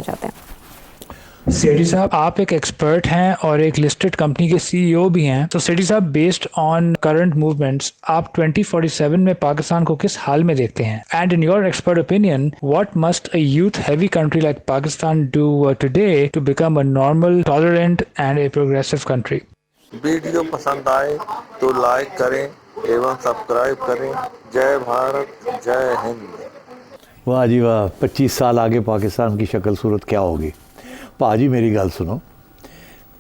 चाहते हैं। सेठी साहब, आप एक एक्सपर्ट हैं और एक लिस्टेड कंपनी के सीईओ भी हैं। तो सेठी साहब, बेस्ड ऑन करंट मूवमेंट्स, आप 2047 में पाकिस्तान को किस हाल में देखते हैं? And in your expert opinion, what must a youth heavy country like Pakistan do today to become a normal, tolerant and a progressive country? Video पसंद आए तो लाइक करें एवं सब्सक्राइब करें। जय भारत, जय हिंद। वाह जी वाह, 25 साल आगे पाकिस्तान की शक्ल सूरत क्या होगी? पाजी मेरी गल सुनो,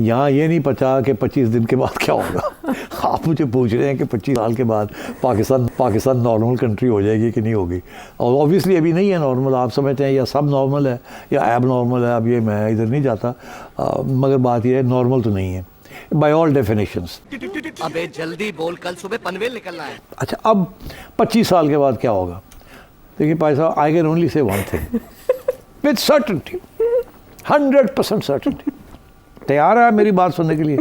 यहाँ ये नहीं पता कि 25 दिन के बाद क्या होगा। आप मुझे पूछ रहे हैं कि 25 साल के बाद पाकिस्तान नॉर्मल कंट्री हो जाएगी कि नहीं होगी। और ऑब्वियसली अभी नहीं है नॉर्मल। आप समझते हैं या सब नॉर्मल है या एब नॉर्मल है। अब ये मैं इधर नहीं जाता, मगर बात ये है नॉर्मल तो नहीं है बाय ऑल डेफिनेशंस। अबे जल्दी बोल, कल सुबह पनवेल निकलना है। अच्छा, अब 25 साल के बाद क्या होगा? देखिए भाई साहब, I can only say one thing with certainty, 100% certainty. तैयार है मेरी बात सुनने के लिए?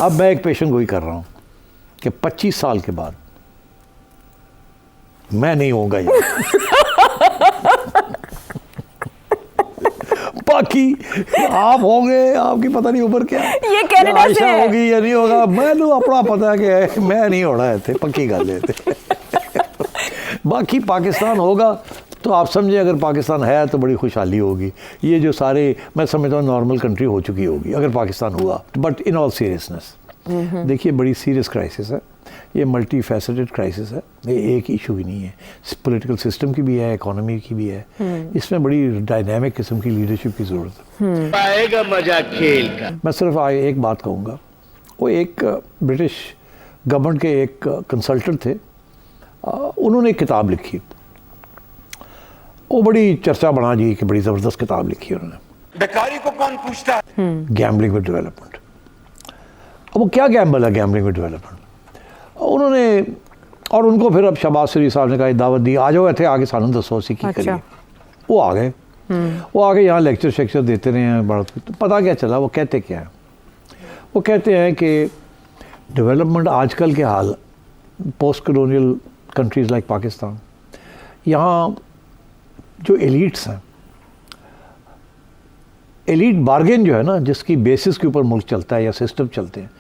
अब मैं एक पेशन गोई कर रहा हूँ कि 25 साल के बाद मैं नहीं होऊंगा ये। बाकी आप होंगे, आपकी पता नहीं ऊपर क्या ये कनाडा से है। होगी या नहीं होगा, मैनू अपना पता है कि मैं नहीं होना है थे, पक्की गल है। बाकी पाकिस्तान होगा तो आप समझे, अगर पाकिस्तान है तो बड़ी खुशहाली होगी। ये जो सारे, मैं समझता हूँ नॉर्मल कंट्री हो चुकी होगी अगर पाकिस्तान हुआ। बट इन ऑल सीरियसनेस, देखिए बड़ी सीरियस क्राइसिस है ये, मल्टी फैसेटेड क्राइसिस है ये, एक इशू ही नहीं है। पॉलिटिकल सिस्टम की भी है, इकोनॉमी की भी है। इसमें बड़ी डायनामिक किस्म की लीडरशिप की ज़रूरत है। आएगा मजा खेल का। मैं सिर्फ एक बात कहूँगा, वो एक ब्रिटिश गवर्नमेंट के एक कंसल्टेंट थे, उन्होंने एक किताब लिखी, वो बड़ी चर्चा बना जी कि बड़ी ज़बरदस्त किताब लिखी उन्होंने। बेकारी को कौन पूछता है? Gambling with development. अब वो क्या गैम्बल है गैम्बलिंग विद डेवलपमेंट? उन्होंने, और उनको फिर अब शहबाज शरीफ साहब ने कहा दावत दी, आ जाओ थे आगे सानू दसो सी की करिए। वो आ गए, वो आगे यहाँ लेक्चर शेक्चर देते रहे हैं बड़ा। तो पता क्या चला, वो कहते क्या है? वो कहते हैं कि डेवलपमेंट आजकल के हाल, post colonial countries like Pakistan, यहाँ जो एलीट्स हैं, एलीट बार्गेन जो है ना, जिसकी बेसिस के ऊपर मुल्क चलता है या सिस्टम चलते हैं,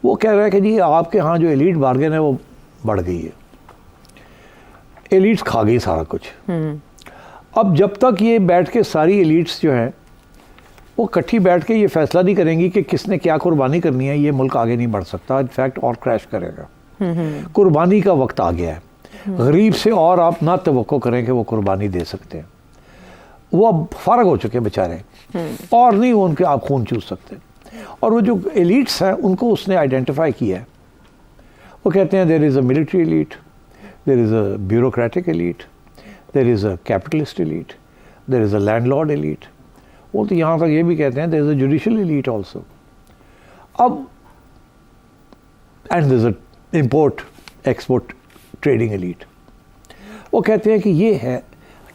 वो कह रहा है कि जी आपके यहाँ जो एलीट बार्गेन है वो बढ़ गई है, एलीट्स खा गई सारा कुछ। अब जब तक ये बैठ के सारी एलीट्स जो हैं वो इकट्ठी बैठ के ये फैसला नहीं करेंगी कि किसने क्या कुर्बानी करनी है, ये मुल्क आगे नहीं बढ़ सकता, इनफैक्ट और क्रैश करेगा। कुर्बानी का वक्त आ गया है। गरीब से और आप ना तवक्को करें कि वो कुर्बानी दे सकते हैं। वो अब फारग हो चुके बेचारे, और नहीं वो उनके आप खून चूस सकते। और वो जो एलीट्स हैं उनको उसने आइडेंटिफाई किया है। वो कहते हैं there is a military elite, there is a bureaucratic elite, there is a capitalist elite, there is a landlord elite. वो तो यहाँ तक ये भी कहते हैं there is a judicial elite also. अब and there is a import export trading elite. वो कहते हैं कि ये है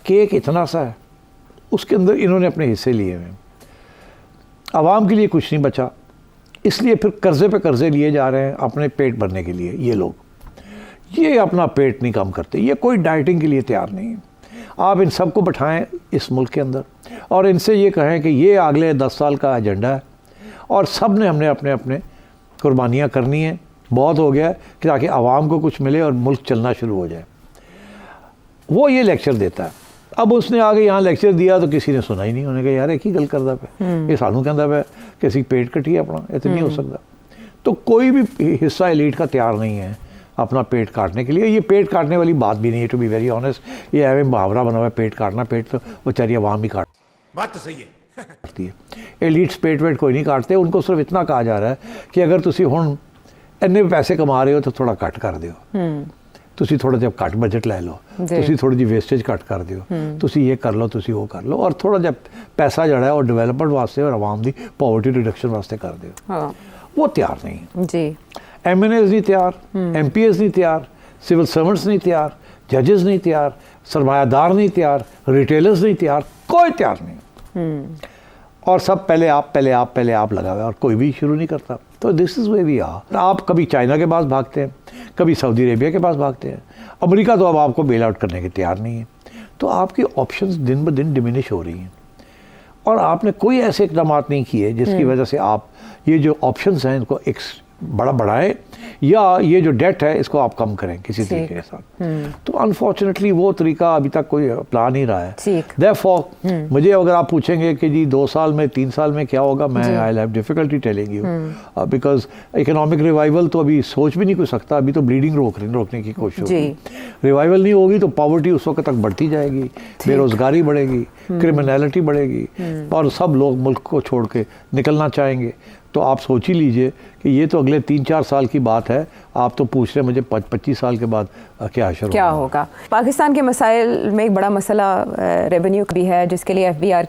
केक इतना सा है, उसके अंदर इन्होंने अपने हिस्से लिए हुए हैं। आवाम के लिए कुछ नहीं बचा, इसलिए फिर कर्जे पे कर्जे लिए जा रहे हैं अपने पेट भरने के लिए। ये लोग ये अपना पेट नहीं कम करते, ये कोई डाइटिंग के लिए तैयार नहीं है। आप इन सबको बैठाएं इस मुल्क के अंदर और इनसे ये कहें कि ये अगले 10 साल का एजेंडा है और सब ने हमने अपने अपने कुर्बानियाँ करनी है, बहुत हो गया है, कि ताकि आवाम को कुछ मिले और मुल्क चलना शुरू हो जाए। वो ये लेक्चर देता है। अब उसने आगे यहाँ लेक्चर दिया तो किसी ने सुना ही नहीं। उन्होंने कहा यार एक ही गल करता पे, ये सानू कहता पे किसी पेट कटिए अपना, इतना नहीं हो सकता। तो कोई भी हिस्सा एलीट का तैयार नहीं है अपना पेट काटने के लिए। ये पेट काटने वाली बात भी नहीं है, टू बी वेरी ऑनेस्ट। ये एवं मुहावरा बना हुआ है पेट काटना, पेट तो बेचारी आवाम ही काट, बात तो सही है। एलीट्स पेट वेट कोई नहीं काटते। उनको सिर्फ इतना कहा जा रहा है कि अगर तुसी हुण इन्ने पैसे कमा रहे हो तो थोड़ा कट कर दिओ, तुसी थोड़ा जब घट बजट लै लो, तुसी थोड़ी जी वेस्टेज घट कर दिओ, तुसी ये कर लो, तुसी वो कर लो, और थोड़ा जब पैसा जड़ा है और डेवलपमेंट वास्ते और आवाम दी पॉवर्टी रिडक्शन वास्ते कर दिओ। वो तैयार नहीं है जी। MNAs नहीं तैयार, MPs नहीं तैयार, सिविल सर्वेंट्स नहीं तैयार, जजेस नहीं तैयार, सरमायादार नहीं तैयार, रिटेलर्स नहीं तैयार, कोई तैयार नहीं। और सब पहले आप लगा हुआ है और कोई भी शुरू नहीं करता। तो this is way we are. आप कभी चाइना के पास भागते हैं, कभी सऊदी अरेबिया के पास भागते हैं, अमेरिका तो अब आपको बेल आउट करने के तैयार नहीं है। तो आपकी ऑप्शंस दिन ब दिन डिमिनिश हो रही हैं। और आपने कोई ऐसे इकदाम नहीं किए जिसकी वजह से आप ये जो ऑप्शंस हैं इनको एक बढ़ाएं या ये जो डेट है इसको आप कम करें किसी तरीके के साथ। तो अनफॉर्चुनेटली वो तरीका अभी तक कोई अपना नहीं रहा है। देयरफॉर मुझे अगर आप पूछेंगे कि जी 2 साल में 3 साल में क्या होगा, मैं I will have difficulty telling you, because economic revival तो अभी सोच भी नहीं कोई सकता। अभी तो ब्लीडिंग रोकने की कोशिश होगी। रिवाइवल नहीं होगी तो पॉवर्टी उस वक्त तक बढ़ती जाएगी, बेरोजगारी बढ़ेगी, क्रिमिनलिटी बढ़ेगी और सब लोग मुल्क को छोड़ के निकलना चाहेंगे। तो आप सोच ही लीजिए कि ये तो अगले 3-4 साल की बात है, आप तो पूछ रहे हैं मुझे 25 साल के बाद क्या होगा। पाकिस्तान के मसाइल में एक बड़ा मसला रेवेन्यू भी है, जिसके लिए एफबीआर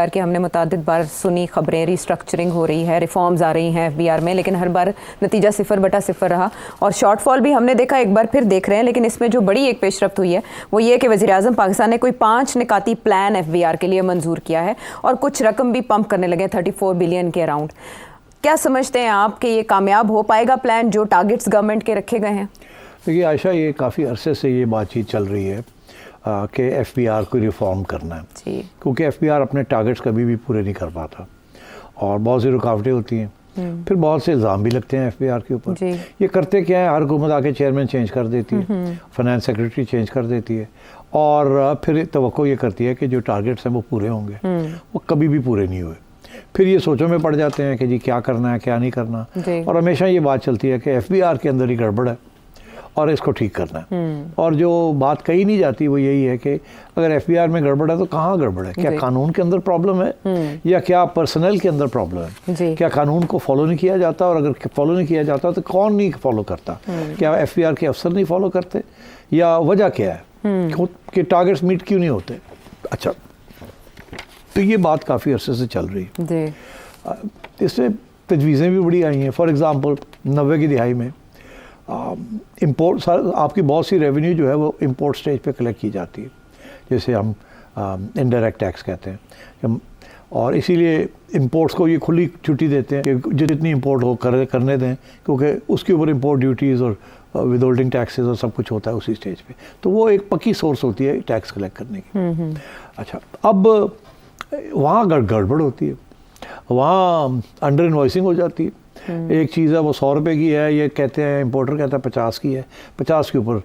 के हमने मुतादिद बार सुनी खबरें, रिस्ट्रक्चरिंग हो रही है, रिफॉर्म्स आ रही हैं एफबीआर में, लेकिन हर बार नतीजा 0/0 रहा और शॉर्टफॉल भी हमने देखा, एक बार फिर देख रहे हैं। लेकिन इसमें जो बड़ी एक पेशरफ्त हुई है वो ये कि वज़ीर-ए-आज़म पाकिस्तान ने कोई 5 निकाती प्लान एफबीआर के लिए मंजूर किया है और कुछ रकम भी पंप करने लगे 34 बिलियन के अराउंड। क्या समझते हैं आप कि ये कामयाब हो पाएगा प्लान जो टारगेट्स गवर्नमेंट के रखे गए हैं? देखिए आयशा, ये काफ़ी अरसे से ये बातचीत चल रही है कि एफबीआर को रिफॉर्म करना है, क्योंकि एफबीआर अपने टारगेट्स कभी भी पूरे नहीं कर पाता और बहुत सी रुकावटें होती हैं। फिर बहुत से इल्ज़ाम भी लगते हैं एफबीआर के ऊपर। ये करते क्या है, हर हुकूमत आके चेयरमैन चेंज कर देती है, फाइनेंस सेक्रेटरी चेंज कर देती है और फिर तवक्को ये करती है कि जो टारगेट्स हैं वो पूरे होंगे, वो कभी भी पूरे नहीं हुए। फिर ये सोचों में पड़ जाते हैं कि जी क्या करना है क्या नहीं करना, और हमेशा ये बात चलती है कि एफबीआर के अंदर ही गड़बड़ है और इसको ठीक करना है। और जो बात कही नहीं जाती वो यही है कि अगर एफबीआर में गड़बड़ है तो कहाँ गड़बड़ है? क्या कानून के अंदर प्रॉब्लम है या क्या पर्सनल के अंदर प्रॉब्लम है? क्या कानून को फॉलो नहीं किया जाता, और अगर फॉलो नहीं किया जाता तो कौन नहीं फॉलो करता? क्या एफबीआर के अफसर नहीं फॉलो करते या वजह क्या है कि टारगेट्स मीट क्यों नहीं होते? अच्छा, तो ये बात काफ़ी अरसे से चल रही है। इसमें तजवीज़ें भी बड़ी आई हैं। फॉर एग्ज़ाम्पल 90 की दिहाई में इंपोर्ट, आपकी बहुत सी रेवेन्यू जो है वो इंपोर्ट स्टेज पे कलेक्ट की जाती है, जैसे हम इनडायरेक्ट टैक्स कहते हैं, और इसीलिए इंपोर्ट्स को ये खुली छुट्टी देते हैं कि जितनी इंपोर्ट हो करने दें, क्योंकि उसके ऊपर इंपोर्ट ड्यूटीज़ और विदहोल्डिंग टैक्सेस और सब कुछ होता है उसी स्टेज पे। तो वो एक पक्की सोर्स होती है टैक्स कलेक्ट करने की। अच्छा, अब वहाँ गड़बड़ होती है, वहाँ अंडर इन्वॉइसिंग हो जाती है। एक चीज़ है वो 100 रुपये की है, ये कहते हैं इंपोर्टर कहता है 50 की है, 50 के ऊपर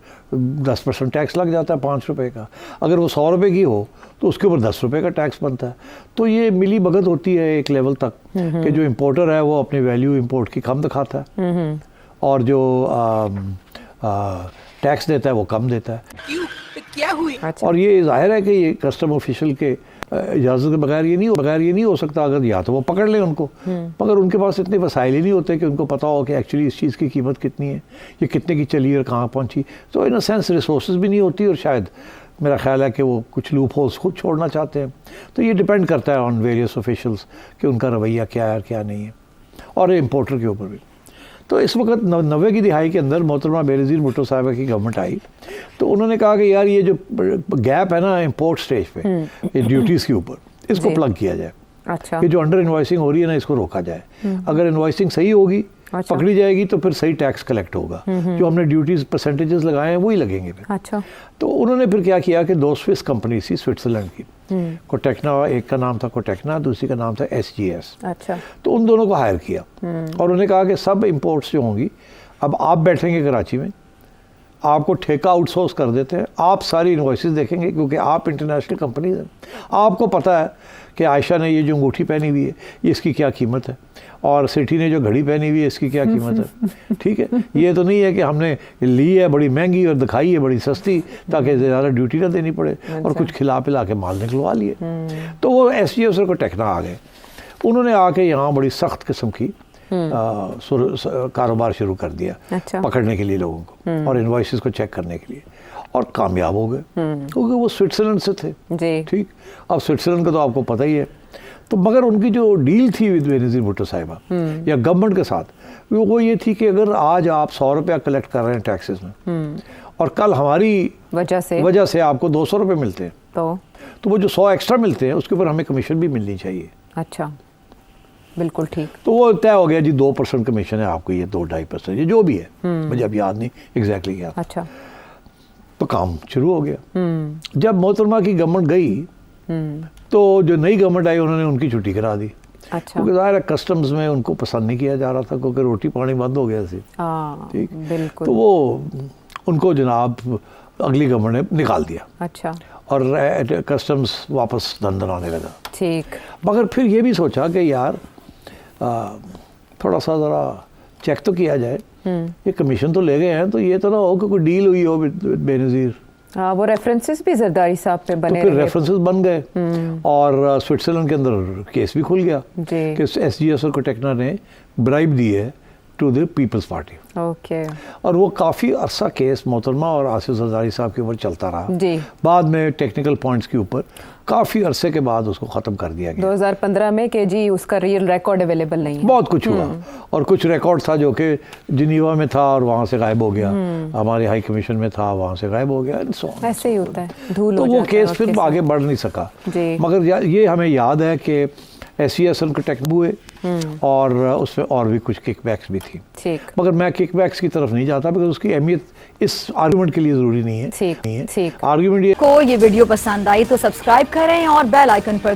10% टैक्स लग जाता है 5 रुपये का। अगर वो 100 रुपये की हो तो उसके ऊपर 10 रुपये का टैक्स बनता है। तो ये मिली भगत होती है एक लेवल तक कि जो इंपोर्टर है वो अपनी वैल्यू इंपोर्ट की कम दिखाता है और जो टैक्स देता है वो कम देता है। क्या हुई? और ये जाहिर है कि ये कस्टम ऑफिशियल के इजाज़त के बगैर ये नहीं हो सकता। अगर या तो वो पकड़ लें उनको, मगर उनके पास इतने वसाइल ही नहीं होते कि उनको पता हो कि एक्चुअली इस चीज़ की कीमत कितनी है, ये कितने की चली और कहाँ पहुँची। तो इन अ सेंस रिसोर्स भी नहीं होती और शायद मेरा ख्याल है कि वो कुछ लूप होल्स खुद छोड़ना चाहते हैं। तो ये डिपेंड करता है ऑन वेरियस ऑफिशल्स कि उनका रवैया क्या है और क्या नहीं है, और इम्पोर्टर के ऊपर भी। तो इस वक्त 90 की दिहाई के अंदर मोहतरमा बेनज़ीर भुट्टो साहिबा की गवर्नमेंट आई, तो उन्होंने कहा कि यार ये जो गैप है ना इंपोर्ट स्टेज पे ये ड्यूटीज़ के ऊपर, इसको प्लग किया जाए। अच्छा, ये जो अंडर इन्वॉइसिंग हो रही है ना, इसको रोका जाए। अगर इन्वॉइसिंग सही होगी, पकड़ी जाएगी, तो फिर सही टैक्स कलेक्ट होगा। जो हमने ड्यूटीज़ परसेंटेजेस लगाए हैं वही लगेंगे फिर। अच्छा, तो उन्होंने फिर क्या किया कि 2 स्विस कंपनी थी स्विट्ज़रलैंड की, कोटेक्ना, एक का नाम था कोटेक्ना, दूसरी का नाम था SGS। अच्छा, तो उन दोनों को हायर किया और उन्होंने कहा कि सब इंपोर्ट्स जो होंगी, अब आप बैठेंगे कराची में, आपको ठेका आउटसोर्स कर देते हैं, आप सारी इन्वॉइसेस देखेंगे क्योंकि आप इंटरनेशनल कंपनीज हैं। आपको पता है कि आयशा ने ये जो अंगूठी पहनी हुई है ये इसकी क्या कीमत है, और सिटी ने जो घड़ी पहनी हुई है इसकी क्या कीमत है। ठीक है, ये तो नहीं है कि हमने ली है बड़ी महंगी और दिखाई है बड़ी सस्ती ताकि ज़्यादा ड्यूटी ना देनी पड़े और कुछ खिला पिला के माल निकलवा लिए। तो वो SGS को टेक्ना आ गए, उन्होंने आके यहाँ बड़ी सख्त किस्म की कारोबार शुरू कर दिया। अच्छा, पकड़ने के लिए लोगों को और इनवॉइसेस को चेक करने के लिए, और कामयाब हो गए क्योंकि वो स्विट्ज़रलैंड से थे जी। ठीक, अब स्विट्ज़रलैंड का तो आपको पता ही है। तो मगर उनकी जो डील थी विद बेनज़ीर भुट्टो साहिबा या गवर्नमेंट के साथ, वो ये थी कि अगर आज आप 100 रुपया कलेक्ट कर रहे हैं टैक्सेस में और कल हमारी वजह से आपको 200 रुपये मिलते हैं, तो वो जो 100 एक्स्ट्रा मिलते हैं उसके ऊपर हमें कमीशन भी मिलनी चाहिए। अच्छा, बिल्कुल ठीक। तो वो तय हो गया जी 2% कमीशन है आपको, ये 2-2.5% ये जो भी है, मुझे अब याद नहीं एग्जैक्टली क्या। अच्छा, तो काम शुरू हो गया। जब मोहतरमा की गवर्नमेंट गई तो जो नई गवर्नमेंट आई उन्होंने उनकी छुट्टी करा दी, अच्छा क्योंकि ज़ाहिर है कस्टम्स में उनको पसंद नहीं किया जा रहा था, क्योंकि रोटी पानी बंद हो गया थी। हाँ ठीक, बिल्कुल। तो वो उनको जनाब अगली गवर्नमेंट ने निकाल दिया अच्छा और कस्टम्स वापस धंधन आने लगा। ठीक। मगर फिर ये भी सोचा कि यार थोड़ा सा ज़रा चेक तो किया जाए, ये कमीशन तो ले गए हैं, तो ये तो ना हो कि कोई डील हुई हो बेनज़ीर। हाँ वो रेफरेंसेस भी जरदारी साहब पे तो बने फिर रहे। रेफरेंसेस बन गए और स्विट्जरलैंड के अंदर केस भी खुल गया जी। कि SGS और कोटेक्ना ने ब्राइब दी है to the People's Party. Okay और वो काफ़ी अरसा केस मोहतरमा और आसिफ जरदारी साहब के ऊपर चलता रहा। जी। बाद में टेक्निकल पॉइंट्स के ऊपर काफ़ी अरसे के बाद उसको ख़त्म कर दिया गया। 2015 में कि जी उसका रियल रिकॉर्ड अवेलेबल नहीं है। बहुत कुछ हुआ और कुछ रिकॉर्ड था जो कि जिनीवा में था और वहाँ से गायब हो गया, हमारे हाई कमीशन में था वहाँ से गायब हो गया, ऐसे ही होता है, धूल तो हो वो जाता है केस उसके फिर साथ। आगे बढ़ नहीं सका। जी। मगर ये हमें याद है कि SES उनके टेक्ट हुए और उसमें और भी कुछ किकबैक्स भी थी। ठीक मगर मैं किकबैक्स की तरफ नहीं जाता, बिकॉज उसकी अहमियत इस आर्गूमेंट के लिए ज़रूरी नहीं है। ठीक ठीक। आर्गूमेंट ये को ये वीडियो पसंद आई तो सब्सक्राइब करें और बेल आइकन पर